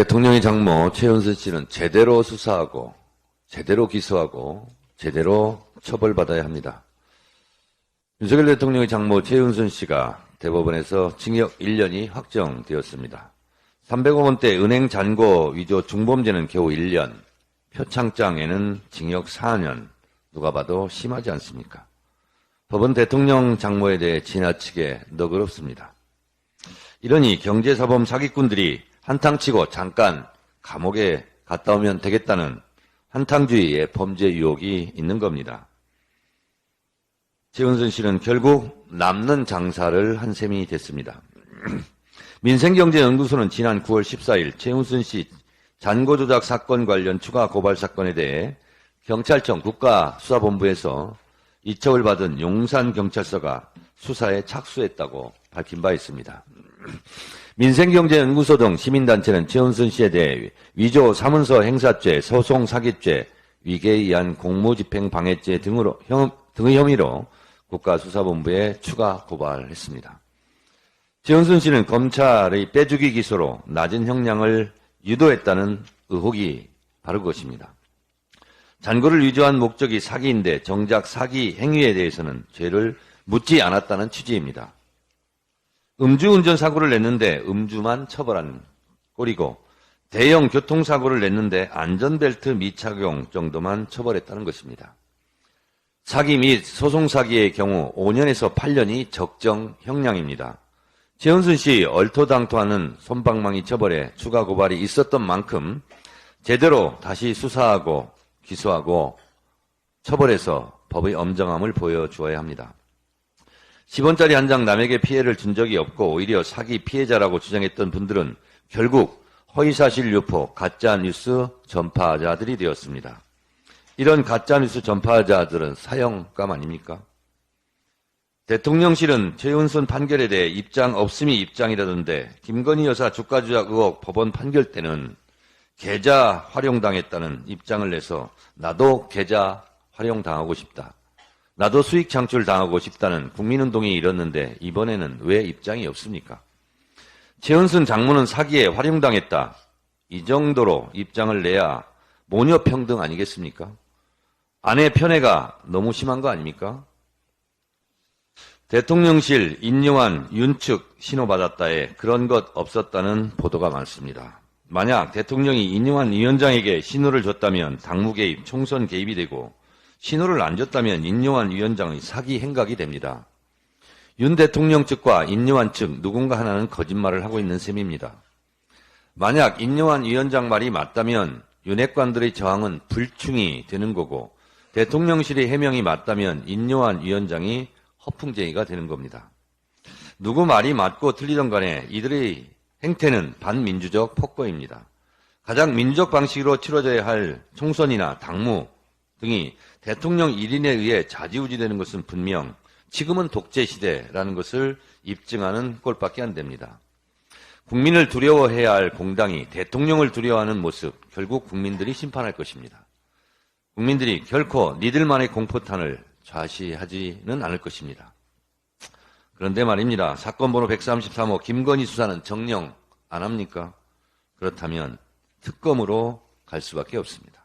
대통령의 장모 최은순 씨는 제대로 수사하고 제대로 기소하고 제대로 처벌받아야 합니다. 윤석열 대통령의 장모 최은순 씨가 대법원에서 징역 1년이 확정되었습니다. 300억 원대 은행 잔고 위조 중범죄는 겨우 1년, 표창장에는 징역 4년, 누가 봐도 심하지 않습니까? 법원 대통령 장모에 대해 지나치게 너그럽습니다. 이러니 경제사범 사기꾼들이 한탕치고 잠깐 감옥에 갔다 오면 되겠다는 한탕주의의 범죄 유혹이 있는 겁니다. 최은순 씨는 결국 남는 장사를 한 셈이 됐습니다. 민생경제연구소는 지난 9월 14일 최은순 씨 잔고 조작 사건 관련 추가 고발 사건에 대해 경찰청 국가수사본부에서 이첩을 받은 용산경찰서가 수사에 착수했다고 밝힌 바 있습니다. 민생경제연구소 등 시민단체는 최은순 씨에 대해 위조 사문서 행사죄, 소송 사기죄, 위계에 의한 공무집행 방해죄 등의 혐의로 국가수사본부에 추가 고발했습니다. 최은순 씨는 검찰의 빼주기 기소로 낮은 형량을 유도했다는 의혹이 바로 그것입니다. 잔고를 위조한 목적이 사기인데 정작 사기 행위에 대해서는 죄를 묻지 않았다는 취지입니다. 음주운전 사고를 냈는데 음주만 처벌한 꼴이고 대형 교통사고를 냈는데 안전벨트 미착용 정도만 처벌했다는 것입니다. 사기 및 소송사기의 경우 5년에서 8년이 적정 형량입니다. 최은순 씨 얼토당토하는 솜방망이 처벌에 추가 고발이 있었던 만큼 제대로 다시 수사하고 기소하고 처벌해서 법의 엄정함을 보여주어야 합니다. 10원짜리 한 장 남에게 피해를 준 적이 없고 오히려 사기 피해자라고 주장했던 분들은 결국 허위사실 유포, 가짜뉴스 전파자들이 되었습니다. 이런 가짜뉴스 전파자들은 사형감 아닙니까? 대통령실은 최은순 판결에 대해 입장 없음이 입장이라던데 김건희 여사 주가 조작 의혹 법원 판결 때는 계좌 활용당했다는 입장을 내서 나도 계좌 활용당하고 싶다. 나도 수익 창출 당하고 싶다는 국민운동이 일었는데 이번에는 왜 입장이 없습니까? 최은순 장모는 사기에 활용당했다. 이 정도로 입장을 내야 모녀평등 아니겠습니까? 아내 편애가 너무 심한 거 아닙니까? 대통령실 인용한 윤측 신호받았다에 그런 것 없었다는 보도가 많습니다. 만약 대통령이 인용한 위원장에게 신호를 줬다면 당무 개입, 총선 개입이 되고 신호를 안 줬다면 인용한 위원장의 사기 행각이 됩니다. 윤 대통령 측과 인용한 측 누군가 하나는 거짓말을 하고 있는 셈입니다. 만약 인용한 위원장 말이 맞다면 윤핵관들의 저항은 불충이 되는 거고 대통령실의 해명이 맞다면 인용한 위원장이 허풍쟁이가 되는 겁니다. 누구 말이 맞고 틀리던 간에 이들의 행태는 반민주적 폭거입니다. 가장 민주적 방식으로 치러져야 할 총선이나 당무 등이 대통령 1인에 의해 좌지우지되는 것은 분명 지금은 독재 시대라는 것을 입증하는 꼴밖에 안 됩니다. 국민을 두려워해야 할 공당이 대통령을 두려워하는 모습 결국 국민들이 심판할 것입니다. 국민들이 결코 니들만의 공포탄을 좌시하지는 않을 것입니다. 그런데 말입니다. 사건 번호 133호 김건희 수사는 정령 안 합니까? 그렇다면 특검으로 갈 수밖에 없습니다.